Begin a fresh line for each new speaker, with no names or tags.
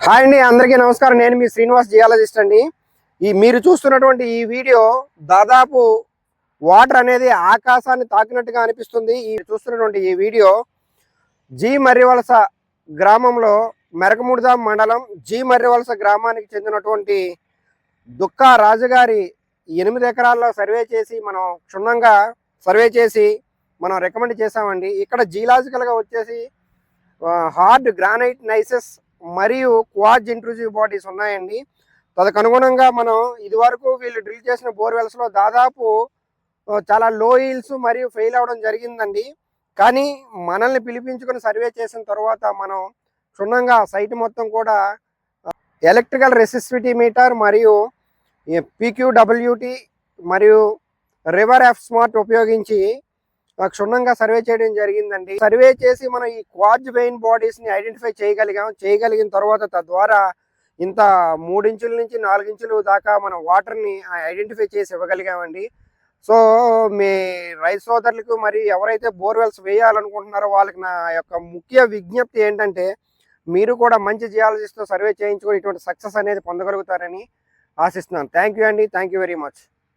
Hi అండి, అందరికీ నమస్కారం. నేను మీ శ్రీనివాస్ జియాలజిస్ట్ అండి. మీరు చూస్తున్నటువంటి ఈ వీడియో దాదాపు వాటర్ అనేది ఆకాశాన్ని తాకినట్టుగా అనిపిస్తుంది. చూస్తున్నటువంటి ఈ వీడియో జి మర్రివలస గ్రామంలో మెరకముడిదాం మండలం జి మర్రివలస గ్రామానికి చెందినటువంటి దుక్కా రాజుగారి 8 ఎకరాల్లో సర్వే చేసి మనం క్షుణ్ణంగా సర్వే చేసి మనం రికమెండ్ చేసామండి. ఇక్కడ జియలాజికల్గా వచ్చేసి హార్డ్ గ్రానైట్ నైసెస్ మరియు క్వాజ్ ఇంట్రూజివ్ బాడీస్ ఉన్నాయండి. తదనుగుణంగా మనం ఇదివరకు వీళ్ళు డ్రిల్ చేసిన బోర్వెల్స్లో దాదాపు చాలా లో ఈల్స్ మరియు ఫెయిల్ అవ్వడం జరిగిందండి. కానీ మనల్ని పిలిపించుకొని సర్వే చేసిన తర్వాత మనం క్షుణ్ణంగా సైట్ మొత్తం కూడా ఎలక్ట్రికల్ రెసిస్టివిటీ మీటర్ మరియు PQWT మరియు రివర్ ఎఫ్ స్మార్ట్ ఉపయోగించి క్షుణ్ణంగా సర్వే చేయడం జరిగిందండి. సర్వే చేసి మనం ఈ క్వాజ్ వెయిన్ బాడీస్ని ఐడెంటిఫై చేయగలిగిన తర్వాత తద్వారా ఇంత 3 ఇంచుల నుంచి 4 ఇంచులు దాకా మనం వాటర్ని ఐడెంటిఫై చేసి ఇవ్వగలిగామండి. సో మీ రైతు సోదరులకు మరి ఎవరైతే బోర్వెల్స్ వేయాలనుకుంటున్నారో వాళ్ళకి నా యొక్క ముఖ్య విజ్ఞప్తి ఏంటంటే మీరు కూడా మంచి జియాలజిస్ట్తో సర్వే చేయించుకొని ఇటువంటి సక్సెస్ అనేది పొందగలుగుతారని ఆశిస్తున్నాను. థ్యాంక్ యూ అండి. Thank you very much.